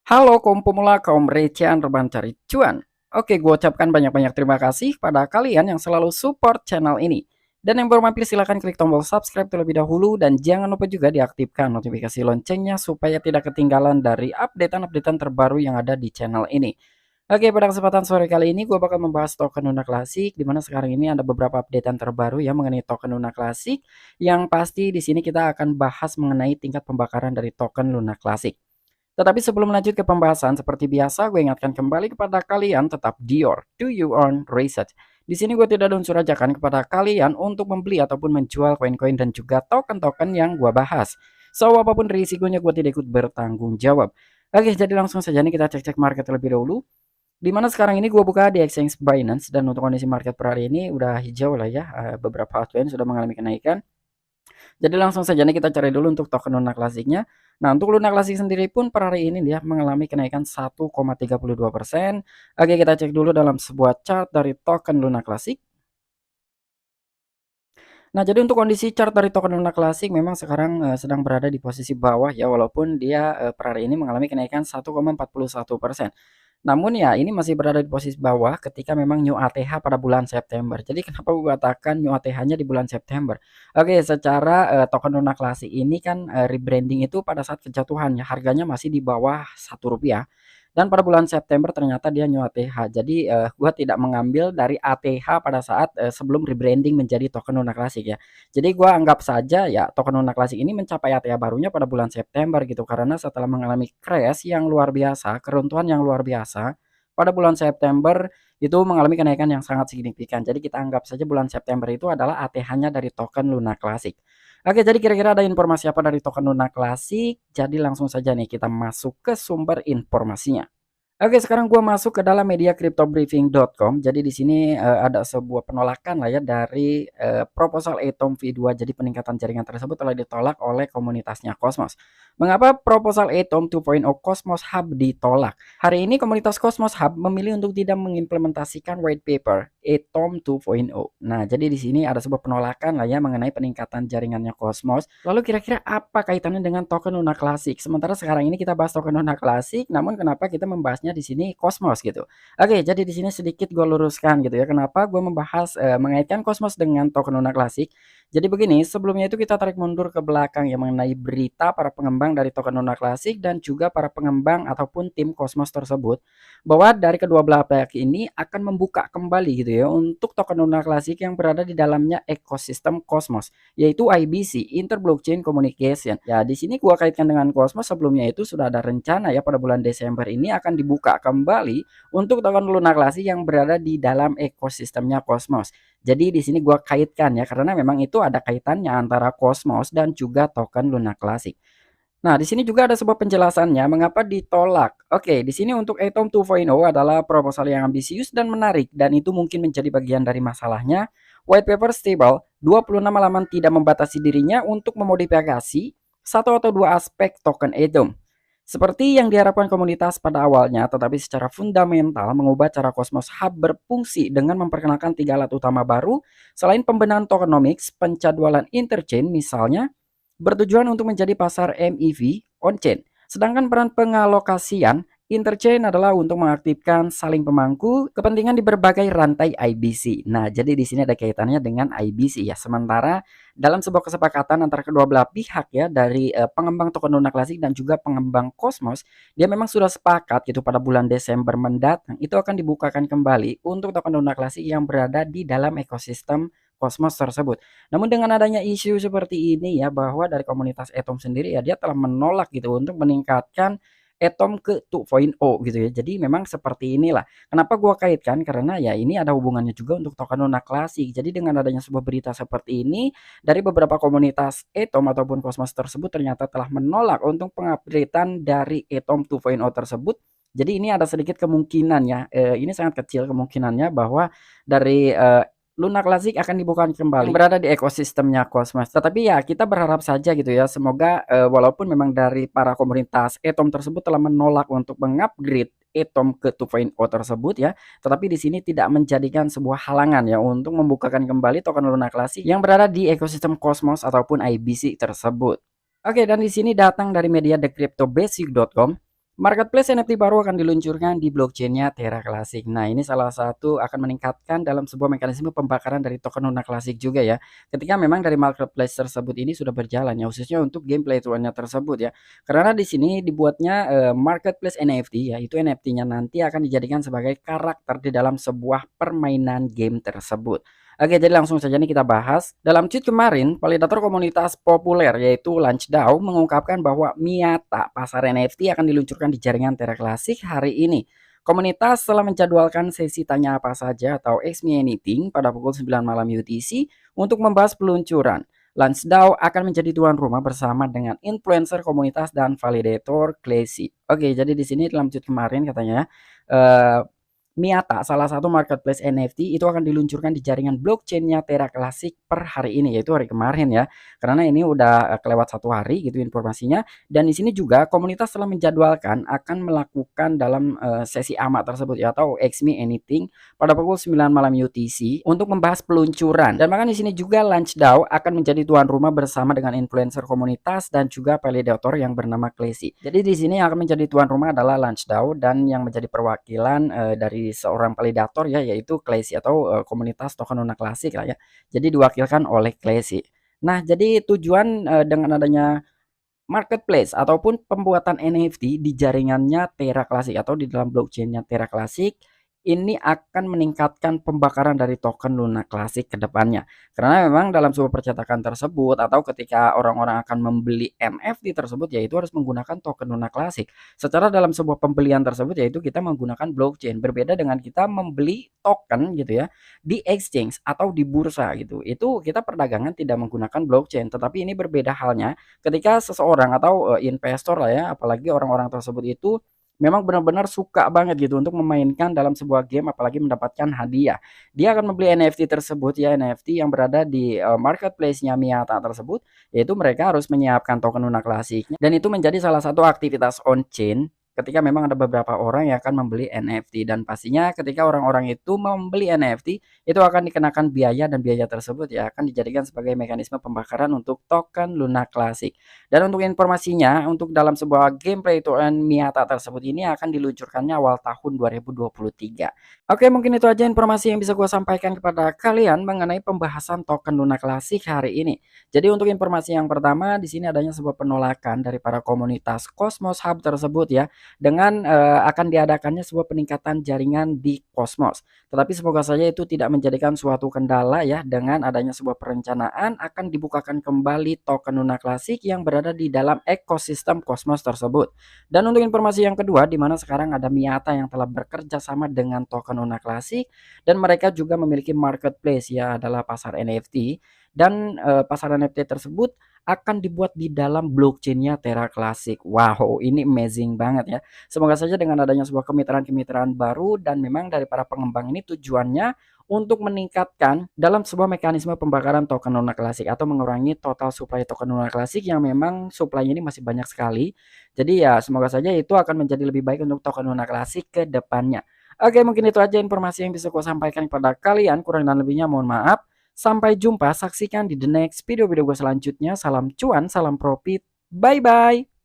Halo kaum pemula, kaum recehan rebahan cari cuan. Oke, gue ucapkan banyak-banyak terima kasih pada kalian yang selalu support channel ini. Dan yang baru mampir silahkan klik tombol subscribe terlebih dahulu dan jangan lupa juga diaktifkan notifikasi loncengnya supaya tidak ketinggalan dari updatean-updatean terbaru yang ada di channel ini. Oke, pada kesempatan sore kali ini gue bakal membahas token Luna Klasik, di mana sekarang ini ada beberapa updatean terbaru yang mengenai token Luna Klasik, yang pasti di sini kita akan bahas mengenai tingkat pembakaran dari token Luna Klasik. Tetapi sebelum lanjut ke pembahasan, seperti biasa gue ingatkan kembali kepada kalian tetap do your own research. Di sini gue tidak ada unsur ajakan kepada kalian untuk membeli ataupun menjual koin-koin dan juga token-token yang gue bahas. So, apapun risikonya gue tidak ikut bertanggung jawab. Oke, jadi langsung saja nih kita cek-cek market terlebih dahulu. Dimana sekarang ini gue buka di exchange Binance dan untuk kondisi market per hari ini udah hijau lah ya. Beberapa altcoin sudah mengalami kenaikan. Jadi langsung saja nih kita cari dulu untuk token Luna Klasiknya. Nah, untuk Luna Klasik sendiri pun per hari ini dia mengalami kenaikan 1,32%. Oke, kita cek dulu dalam sebuah chart dari token Luna Klasik. Nah, jadi untuk kondisi chart dari token Luna Klasik memang sekarang sedang berada di posisi bawah ya, walaupun dia per hari ini mengalami kenaikan 1,41%. Namun ya ini masih berada di posisi bawah ketika memang new ATH pada bulan September. Jadi kenapa gue katakan new ATH-nya di bulan September? Oke, secara token Luna Klasik ini kan rebranding itu pada saat kejatuhannya harganya masih di bawah Rp1. Dan pada bulan September ternyata dia new ATH. Jadi gua tidak mengambil dari ATH pada saat sebelum rebranding menjadi token Luna Klasik ya. Jadi gua anggap saja ya token Luna Klasik ini mencapai ATH barunya pada bulan September gitu karena setelah mengalami crash yang luar biasa, keruntuhan yang luar biasa pada bulan September itu mengalami kenaikan yang sangat signifikan. Jadi kita anggap saja bulan September itu adalah ATH-nya dari token Luna Klasik. Oke, jadi kira-kira ada informasi apa dari token Luna Klasik? Jadi langsung saja nih kita masuk ke sumber informasinya. Oke, sekarang gua masuk ke dalam media cryptobriefing.com. Jadi di sini ada sebuah penolakan lah ya dari proposal Atom V2. Jadi peningkatan jaringan tersebut telah ditolak oleh komunitasnya Cosmos. Mengapa proposal Atom 2.0 Cosmos Hub ditolak? Hari ini komunitas Cosmos Hub memilih untuk tidak mengimplementasikan white paper Atom 2.0. Nah, jadi di sini ada sebuah penolakan lah ya mengenai peningkatan jaringannya Cosmos. Lalu kira-kira apa kaitannya dengan token Luna Classic? Sementara sekarang ini kita bahas token Luna Classic, namun kenapa kita membahasnya di sini Cosmos gitu? Oke, jadi di sini sedikit gue luruskan gitu ya. Kenapa gue membahas mengaitkan Cosmos dengan token Luna Classic? Jadi begini, sebelumnya itu kita tarik mundur ke belakang ya mengenai berita para pengembang dari token Luna Classic dan juga para pengembang ataupun tim Cosmos tersebut bahwa dari kedua belah pihak ini akan membuka kembali gitu ya untuk token Luna Classic yang berada di dalamnya ekosistem Cosmos, yaitu IBC, Inter-Blockchain Communication. Ya, di sini gua kaitkan dengan Cosmos, sebelumnya itu sudah ada rencana ya pada bulan Desember ini akan dibuka kembali untuk token Luna Classic yang berada di dalam ekosistemnya Cosmos. Jadi di sini gua kaitkan ya karena memang itu ada kaitannya antara Cosmos dan juga token Luna Classic. Nah, di sini juga ada sebuah penjelasannya mengapa ditolak. Oke, di sini untuk Atom 2.0 adalah proposal yang ambisius dan menarik dan itu mungkin menjadi bagian dari masalahnya. White paper stable 26 halaman tidak membatasi dirinya untuk memodifikasi satu atau dua aspek token Atom. Seperti yang diharapkan komunitas pada awalnya, tetapi secara fundamental mengubah cara Cosmos Hub berfungsi dengan memperkenalkan tiga alat utama baru selain pembenahan tokenomics, penjadwalan interchain misalnya bertujuan untuk menjadi pasar MEV on-chain. Sedangkan peran pengalokasian interchain adalah untuk mengaktifkan saling pemangku kepentingan di berbagai rantai IBC. Nah, jadi di sini ada kaitannya dengan IBC ya. Sementara dalam sebuah kesepakatan antara kedua belah pihak ya dari pengembang token Luna Classic dan juga pengembang Cosmos, dia memang sudah sepakat gitu pada bulan Desember mendatang itu akan dibukakan kembali untuk token Luna Classic yang berada di dalam ekosistem Cosmos tersebut. Namun dengan adanya isu seperti ini ya bahwa dari komunitas Atom sendiri ya dia telah menolak gitu untuk meningkatkan Atom ke 2.0 gitu ya. Jadi memang seperti inilah. Kenapa gua kaitkan karena ya ini ada hubungannya juga untuk token Luna Classic. Jadi dengan adanya sebuah berita seperti ini dari beberapa komunitas Atom ataupun Cosmos tersebut ternyata telah menolak untuk pengupdatean dari Atom 2.0 tersebut. Jadi ini ada sedikit kemungkinan ya, ini sangat kecil kemungkinannya bahwa dari Luna Classic akan dibuka kembali yang berada di ekosistemnya Cosmos. Tetapi ya kita berharap saja gitu ya, semoga walaupun memang dari para komunitas Atom tersebut telah menolak untuk mengupgrade Atom ke 2.0 tersebut ya, tetapi di sini tidak menjadikan sebuah halangan ya untuk membukakan kembali token Luna Classic yang berada di ekosistem Cosmos ataupun IBC tersebut. Oke, dan di sini datang dari media thecryptobasic.com. Marketplace NFT baru akan diluncurkan di blockchain-nya Terra Classic. Nah, ini salah satu akan meningkatkan dalam sebuah mekanisme pembakaran dari token Luna Classic juga ya. Ketika memang dari marketplace tersebut ini sudah berjalan ya, khususnya untuk gameplay tuannya tersebut ya. Karena di sini dibuatnya marketplace NFT ya, itu NFT-nya nanti akan dijadikan sebagai karakter di dalam sebuah permainan game tersebut. Oke, jadi langsung saja nih kita bahas. Dalam tweet kemarin, validator komunitas populer yaitu LaunchDAO mengungkapkan bahwa Miata, pasar NFT akan diluncurkan di jaringan Terra Classic hari ini. Komunitas telah menjadwalkan sesi tanya apa saja atau Ask Me Anything pada pukul 9 malam UTC untuk membahas peluncuran. LaunchDAO akan menjadi tuan rumah bersama dengan influencer komunitas dan validator Classy. Oke, jadi di sini dalam tweet kemarin katanya eh, Miata, salah satu marketplace NFT itu akan diluncurkan di jaringan blockchain-nya Terra Classic per hari ini, yaitu hari kemarin ya. Karena ini udah kelewat 1 hari gitu informasinya. Dan di sini juga komunitas telah menjadwalkan akan melakukan dalam sesi AMA tersebut ya atau Ask Me Anything pada pukul 9 malam UTC untuk membahas peluncuran. Dan bahkan di sini juga LaunchDAO akan menjadi tuan rumah bersama dengan influencer komunitas dan juga validator yang bernama Classy. Jadi di sini yang akan menjadi tuan rumah adalah LaunchDAO dan yang menjadi perwakilan dari seorang validator ya yaitu Classy atau komunitas token Luna Classic lah ya. Jadi diwakilkan oleh Classy. Nah, jadi tujuan dengan adanya marketplace ataupun pembuatan NFT di jaringannya Terra Classic atau di dalam blockchain-nya Terra Classic ini akan meningkatkan pembakaran dari token Luna Classic ke depannya. Karena memang dalam sebuah percetakan tersebut atau ketika orang-orang akan membeli NFT tersebut yaitu harus menggunakan token Luna Classic. Secara dalam sebuah pembelian tersebut yaitu kita menggunakan blockchain. Berbeda dengan kita membeli token gitu ya di exchange atau di bursa gitu. Itu kita perdagangan tidak menggunakan blockchain, tetapi ini berbeda halnya ketika seseorang atau investor lah ya, apalagi orang-orang tersebut itu memang benar-benar suka banget gitu untuk memainkan dalam sebuah game apalagi mendapatkan hadiah. Dia akan membeli NFT tersebut ya, NFT yang berada di marketplace-nya Miata tersebut, yaitu mereka harus menyiapkan token Luna klasiknya dan itu menjadi salah satu aktivitas on chain ketika memang ada beberapa orang yang akan membeli NFT dan pastinya ketika orang-orang itu membeli NFT itu akan dikenakan biaya dan biaya tersebut ya akan dijadikan sebagai mekanisme pembakaran untuk token Luna Classic. Dan untuk informasinya, untuk dalam sebuah gameplay to earn Miata tersebut ini akan diluncurkannya awal tahun 2023. Oke, mungkin itu aja informasi yang bisa gue sampaikan kepada kalian mengenai pembahasan token Luna Classic hari ini. Jadi untuk informasi yang pertama, di sini adanya sebuah penolakan dari para komunitas Cosmos Hub tersebut ya, dengan akan diadakannya sebuah peningkatan jaringan di Cosmos. Tetapi semoga saja itu tidak menjadikan suatu kendala ya dengan adanya sebuah perencanaan akan dibukakan kembali token Luna Classic yang berada di dalam ekosistem Cosmos tersebut. Dan untuk informasi yang kedua di mana sekarang ada Miata yang telah bekerja sama dengan token Luna Classic dan mereka juga memiliki marketplace ya adalah pasar NFT dan pasar NFT tersebut akan dibuat di dalam blockchain-nya Terra Classic. Wow, ini amazing banget ya. Semoga saja dengan adanya sebuah kemitraan-kemitraan baru dan memang dari para pengembang ini tujuannya untuk meningkatkan dalam sebuah mekanisme pembakaran token Luna Classic atau mengurangi total supply token Luna Classic yang memang supply ini masih banyak sekali. Jadi ya semoga saja itu akan menjadi lebih baik untuk token Luna Classic ke depannya. Oke, mungkin itu aja informasi yang bisa saya sampaikan kepada kalian. Kurang dan lebihnya mohon maaf. Sampai jumpa, saksikan di the next video-video gue selanjutnya. Salam cuan, salam profit. Bye-bye.